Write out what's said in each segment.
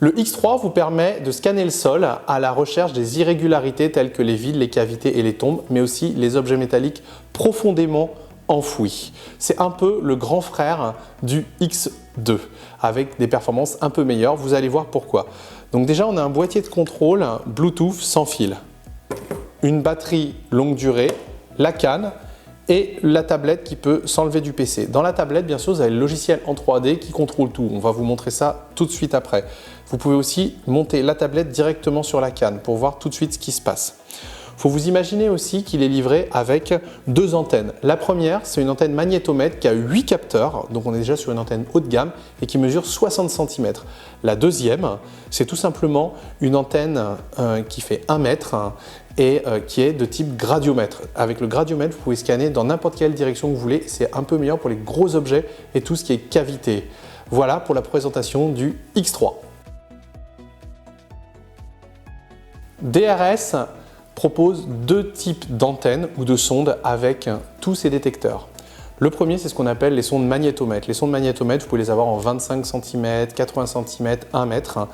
Le X3 vous permet de scanner le sol à la recherche des irrégularités telles que les vides, les cavités et les tombes, mais aussi les objets métalliques profondément enfouis. C'est un peu le grand frère du X2 avec des performances un peu meilleures. Vous allez voir pourquoi. Donc déjà, on a un boîtier de contrôle Bluetooth sans fil, une batterie longue durée, la canne et la tablette qui peut s'enlever du PC. Dans la tablette, bien sûr, vous avez le logiciel en 3D qui contrôle tout. On va vous montrer ça tout de suite après. Vous pouvez aussi monter la tablette directement sur la canne pour voir tout de suite ce qui se passe. Il faut vous imaginer aussi qu'il est livré avec deux antennes. La première, c'est une antenne magnétomètre qui a 8 capteurs, donc on est déjà sur une antenne haut de gamme et qui mesure 60 cm. La deuxième, c'est tout simplement une antenne qui fait 1 mètre et qui est de type gradiomètre. Avec le gradiomètre, vous pouvez scanner dans n'importe quelle direction que vous voulez. C'est un peu meilleur pour les gros objets et tout ce qui est cavité. Voilà pour la présentation du X3. DRS propose deux types d'antennes ou de sondes avec tous ces détecteurs. Le premier, c'est ce qu'on appelle les sondes magnétomètres. Les sondes magnétomètres, vous pouvez les avoir en 25 cm, 80 cm, 1 mètre.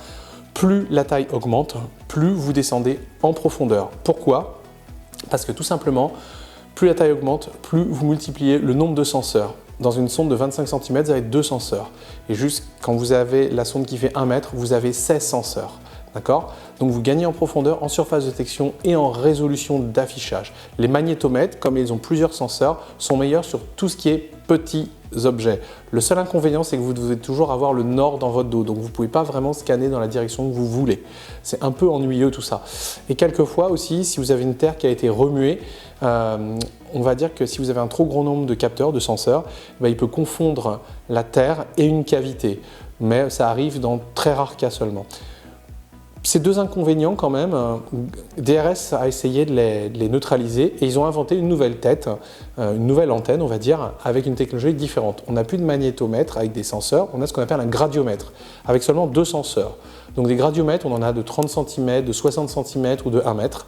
Plus la taille augmente, plus vous descendez en profondeur. Pourquoi? Parce que tout simplement, plus la taille augmente, plus vous multipliez le nombre de senseurs. Dans une sonde de 25 cm, vous avez 2 senseurs. Et juste quand vous avez la sonde qui fait 1 mètre, vous avez 16 senseurs. D'accord? Donc vous gagnez en profondeur, en surface de détection et en résolution d'affichage. Les magnétomètres, comme ils ont plusieurs senseurs, sont meilleurs sur tout ce qui est petits objets. Le seul inconvénient, c'est que vous devez toujours avoir le nord dans votre dos. Donc vous ne pouvez pas vraiment scanner dans la direction que vous voulez. C'est un peu ennuyeux tout ça. Et quelquefois aussi, si vous avez une terre qui a été remuée, on va dire que si vous avez un trop grand nombre de capteurs, de senseurs, il peut confondre la terre et une cavité. Mais ça arrive dans très rares cas seulement. Ces deux inconvénients quand même, DRS a essayé de les neutraliser et ils ont inventé une nouvelle tête, une nouvelle antenne on va dire, avec une technologie différente. On n'a plus de magnétomètre avec des senseurs, on a ce qu'on appelle un gradiomètre avec seulement 2 senseurs. Donc des gradiomètres, on en a de 30 cm, de 60 cm ou de 1 mètre.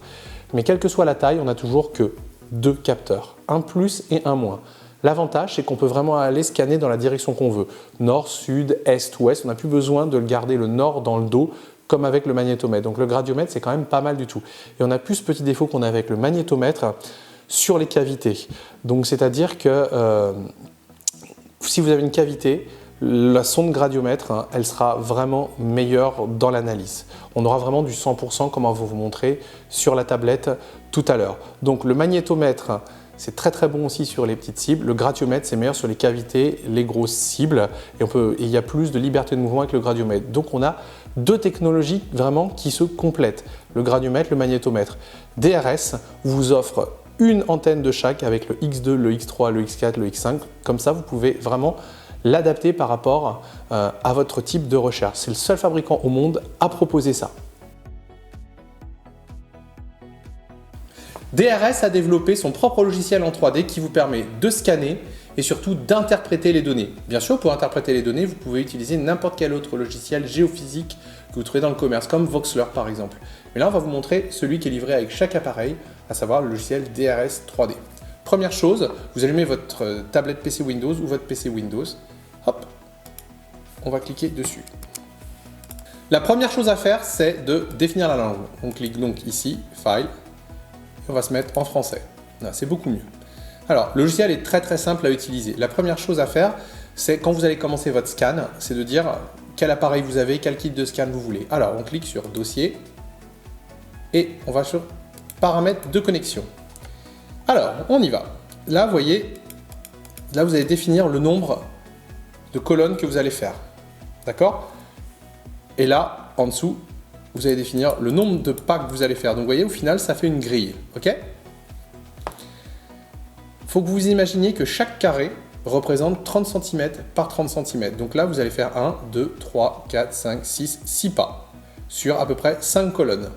Mais quelle que soit la taille, on n'a toujours que 2 capteurs, un plus et un moins. L'avantage, c'est qu'on peut vraiment aller scanner dans la direction qu'on veut. Nord, sud, est, ouest, on n'a plus besoin de le garder le nord dans le dos comme avec le magnétomètre. Donc le gradiomètre, c'est quand même pas mal du tout. Et on a plus ce petit défaut qu'on a avec le magnétomètre sur les cavités. Donc c'est-à-dire que si vous avez une cavité, la sonde gradiomètre, elle sera vraiment meilleure dans l'analyse. On aura vraiment du 100% comme on va vous montrer sur la tablette tout à l'heure. Donc le magnétomètre, c'est très très bon aussi sur les petites cibles. Le gradiomètre, c'est meilleur sur les cavités, les grosses cibles. Et il y a plus de liberté de mouvement avec le gradiomètre. Donc on a deux technologies vraiment qui se complètent. Le gradiomètre, le magnétomètre. DRS vous offre une antenne de chaque avec le X2, le X3, le X4, le X5. Comme ça, vous pouvez vraiment l'adapter par rapport à votre type de recherche. C'est le seul fabricant au monde à proposer ça. DRS a développé son propre logiciel en 3D qui vous permet de scanner et surtout d'interpréter les données. Bien sûr, pour interpréter les données, vous pouvez utiliser n'importe quel autre logiciel géophysique que vous trouvez dans le commerce, comme Voxler par exemple. Mais là, on va vous montrer celui qui est livré avec chaque appareil, à savoir le logiciel DRS 3D. Première chose, vous allumez votre tablette PC Windows ou votre PC Windows. Hop, on va cliquer dessus. La première chose à faire, c'est de définir la langue. On clique donc ici, File. On va se mettre en français. C'est beaucoup mieux. Alors, le logiciel est très très simple à utiliser. La première chose à faire, c'est quand vous allez commencer votre scan, c'est de dire quel appareil vous avez, quel kit de scan vous voulez. Alors, on clique sur Dossier et on va sur Paramètres de connexion. Alors, on y va. Là, vous voyez, là vous allez définir le nombre de colonnes que vous allez faire. D'accord? Et là, en dessous, vous allez définir le nombre de pas que vous allez faire. Donc vous voyez, au final, ça fait une grille. Ok? Il faut que vous imaginiez que chaque carré représente 30 cm par 30 cm. Donc là, vous allez faire 1, 2, 3, 4, 5, 6, 6 pas sur à peu près 5 colonnes.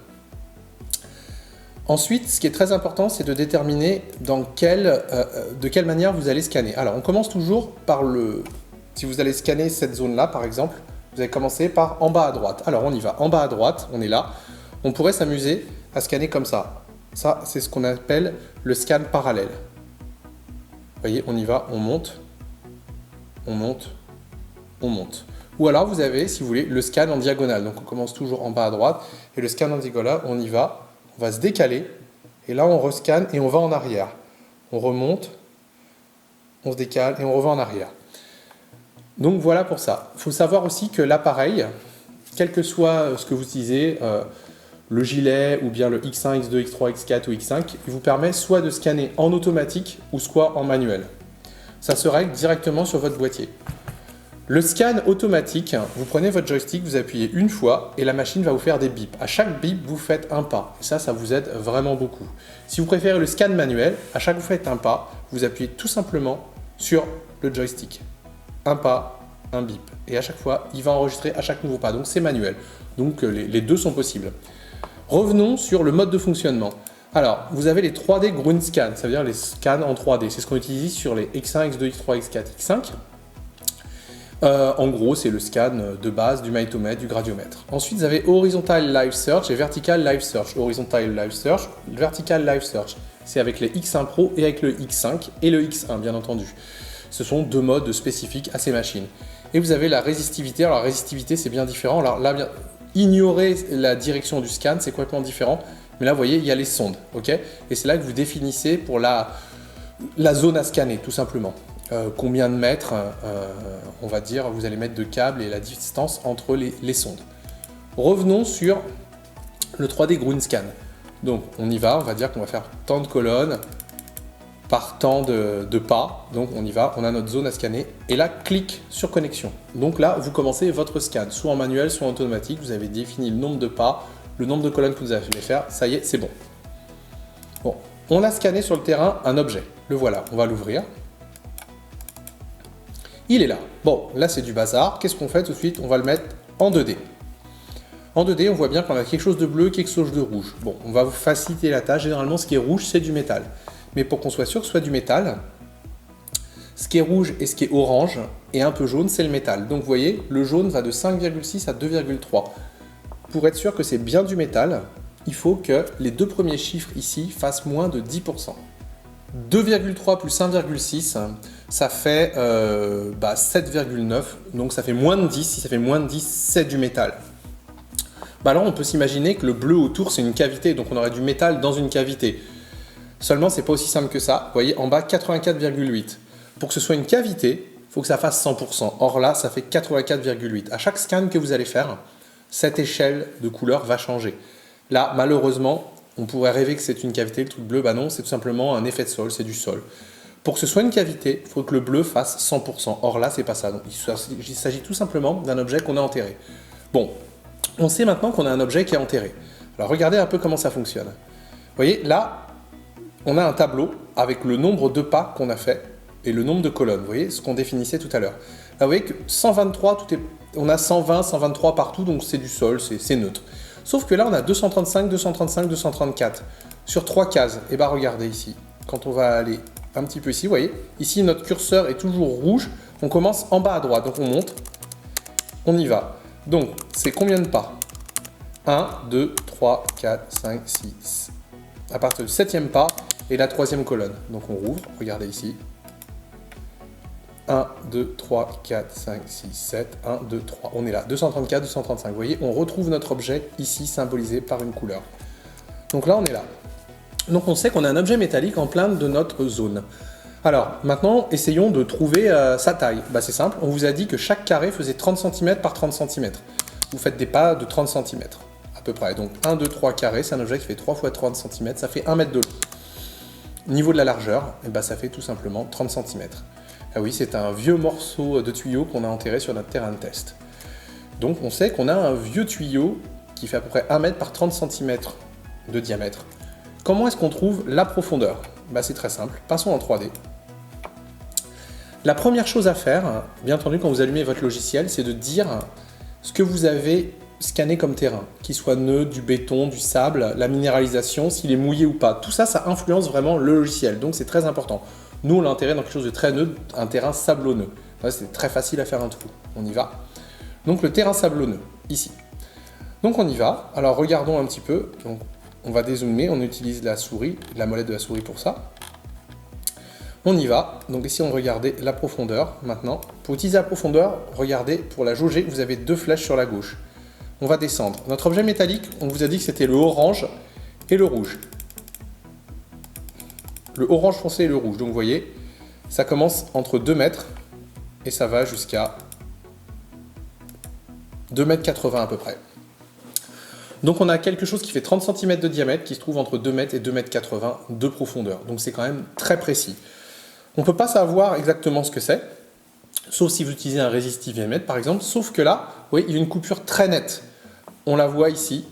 Ensuite, ce qui est très important, c'est de déterminer de quelle manière vous allez scanner. Alors, on commence toujours par si vous allez scanner cette zone-là, par exemple, vous allez commencer par en bas à droite. Alors, on y va. En bas à droite, on est là. On pourrait s'amuser à scanner comme ça. Ça, c'est ce qu'on appelle le scan parallèle. Vous voyez, on y va, on monte, on monte. Ou alors vous avez, si vous voulez, le scan en diagonale. Donc on commence toujours en bas à droite, et le scan en diagonale, on y va, on va se décaler, et là on rescanne et on va en arrière. On remonte, on se décale et on revient en arrière. Donc voilà pour ça. Il faut savoir aussi que l'appareil, quel que soit ce que vous utilisez, le gilet ou bien le X1, X2, X3, X4 ou X5, il vous permet soit de scanner en automatique ou soit en manuel. Ça se règle directement sur votre boîtier. Le scan automatique, vous prenez votre joystick, vous appuyez une fois et la machine va vous faire des bips. À chaque bip, vous faites un pas. Et ça vous aide vraiment beaucoup. Si vous préférez le scan manuel, à chaque fois que vous faites un pas, vous appuyez tout simplement sur le joystick. Un pas, un bip. Et à chaque fois, il va enregistrer à chaque nouveau pas. Donc c'est manuel. Donc les deux sont possibles. Revenons sur le mode de fonctionnement. Alors, vous avez les 3D Ground Scan, ça veut dire les scans en 3D. C'est ce qu'on utilise sur les X1, X2, X3, X4, X5. En gros, c'est le scan de base du magnétomètre, du gradiomètre. Ensuite, vous avez Horizontal Live Search et Vertical Live Search. Horizontal Live Search, Vertical Live Search. C'est avec les X1 Pro et avec le X5 et le X1, bien entendu. Ce sont deux modes spécifiques à ces machines. Et vous avez la résistivité. Alors, la résistivité, c'est bien différent. Alors là, ignorer la direction du scan, c'est complètement différent. Mais là, vous voyez, il y a les sondes. Okay, et c'est là que vous définissez pour la zone à scanner, tout simplement. Combien de mètres, on va dire, vous allez mettre de câbles et la distance entre les sondes. Revenons sur le 3D Ground Scan. Donc, on y va, on va dire qu'on va faire tant de colonnes par tant de pas. Donc, on y va, on a notre zone à scanner. Et là, clic sur connexion. Donc là, vous commencez votre scan, soit en manuel, soit en automatique. Vous avez défini le nombre de pas, le nombre de colonnes que vous allez faire. Ça y est, c'est bon. Bon, on a scanné sur le terrain un objet. Le voilà, on va l'ouvrir. Il est là. Bon, là c'est du bazar. Qu'est-ce qu'on fait tout de suite? On va le mettre en 2D. En 2D, on voit bien qu'on a quelque chose de bleu, quelque chose de rouge. Bon, on va vous faciliter la tâche. Généralement, ce qui est rouge, c'est du métal. Mais pour qu'on soit sûr que ce soit du métal, ce qui est rouge et ce qui est orange et un peu jaune, c'est le métal. Donc vous voyez, le jaune va de 5,6 à 2,3. Pour être sûr que c'est bien du métal, il faut que les deux premiers chiffres ici fassent moins de 10%. 2,3 plus 1,6, ça fait 7,9, donc ça fait moins de 10. Si ça fait moins de 10, c'est du métal. Bah alors on peut s'imaginer que le bleu autour, c'est une cavité, donc on aurait du métal dans une cavité. Seulement, c'est pas aussi simple que ça. Vous voyez, en bas, 84,8. Pour que ce soit une cavité, il faut que ça fasse 100%. Or là, ça fait 84,8. À chaque scan que vous allez faire, cette échelle de couleur va changer. Là, malheureusement, on pourrait rêver que c'est une cavité, le truc bleu. Bah non, c'est tout simplement un effet de sol, c'est du sol. Pour que ce soit une cavité, il faut que le bleu fasse 100%. Or là, c'est pas ça. Donc, il s'agit tout simplement d'un objet qu'on a enterré. Bon, on sait maintenant qu'on a un objet qui est enterré. Alors, regardez un peu comment ça fonctionne. Vous voyez, là, on a un tableau avec le nombre de pas qu'on a fait et le nombre de colonnes. Vous voyez, ce qu'on définissait tout à l'heure. Là, vous voyez que 123, on a 120, 123 partout, donc c'est du sol, c'est neutre. Sauf que là, on a 235, 235, 234 sur 3 cases. Et bien, regardez ici. Quand on va aller un petit peu ici, vous voyez, ici, notre curseur est toujours rouge. On commence en bas à droite. Donc, on monte. On y va. Donc, c'est combien de pas? 1, 2, 3, 4, 5, 6. À partir du 7e pas et la 3e colonne. Donc, on rouvre. Regardez ici. 1, 2, 3, 4, 5, 6, 7, 1, 2, 3. On est là, 234, 235. Vous voyez, on retrouve notre objet ici symbolisé par une couleur. Donc là, on est là. Donc on sait qu'on a un objet métallique en plein de notre zone. Alors, maintenant, essayons de trouver sa taille. Bah, c'est simple, on vous a dit que chaque carré faisait 30 cm par 30 cm. Vous faites des pas de 30 cm, à peu près. Donc 1, 2, 3 carrés, c'est un objet qui fait 3 fois 30 cm, ça fait 1 mètre de long. Niveau de la largeur, eh ben, ça fait tout simplement 30 cm. Ah oui, c'est un vieux morceau de tuyau qu'on a enterré sur notre terrain de test. Donc on sait qu'on a un vieux tuyau qui fait à peu près 1 mètre par 30 cm de diamètre. Comment est-ce qu'on trouve la profondeur? Bah, c'est très simple, passons en 3D. La première chose à faire, bien entendu quand vous allumez votre logiciel, c'est de dire ce que vous avez scanné comme terrain, qu'il soit neutre, du béton, du sable, la minéralisation, s'il est mouillé ou pas. Tout ça, ça influence vraiment le logiciel, donc c'est très important. Nous, on l'a enterré dans quelque chose de très neutre, un terrain sablonneux. C'est très facile à faire un trou. On y va. Donc, le terrain sablonneux, ici. Donc, on y va. Alors, regardons un petit peu. Donc, on va dézoomer. On utilise la souris, la molette de la souris pour ça. On y va. Donc ici, on regardait la profondeur maintenant. Pour utiliser la profondeur, regardez, pour la jauger, vous avez 2 flèches sur la gauche. On va descendre. Notre objet métallique, on vous a dit que c'était le orange et le rouge. Le orange foncé et le rouge. Donc vous voyez, ça commence entre 2 mètres et ça va jusqu'à 2,80 m à peu près. Donc on a quelque chose qui fait 30 cm de diamètre qui se trouve entre 2 mètres et 2,80 m de profondeur. Donc c'est quand même très précis. On ne peut pas savoir exactement ce que c'est, sauf si vous utilisez un résistivimètre par exemple, sauf que là, vous voyez, il y a une coupure très nette. On la voit ici.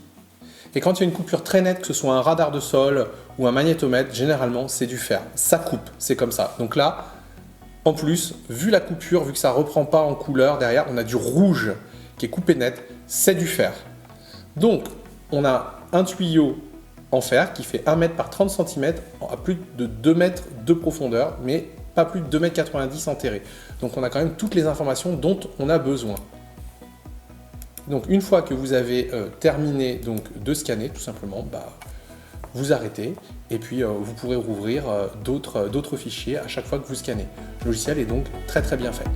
Et quand il y a une coupure très nette, que ce soit un radar de sol ou un magnétomètre, généralement c'est du fer. Ça coupe, c'est comme ça. Donc là, en plus, vu la coupure, vu que ça ne reprend pas en couleur, derrière on a du rouge qui est coupé net, c'est du fer. Donc, on a un tuyau en fer qui fait 1 mètre par 30 cm à plus de 2 mètres de profondeur, mais pas plus de 2,90 m enterré. Donc on a quand même toutes les informations dont on a besoin. Donc une fois que vous avez terminé donc, de scanner, tout simplement, vous arrêtez et puis vous pourrez rouvrir d'autres fichiers à chaque fois que vous scannez. Le logiciel est donc très très bien fait.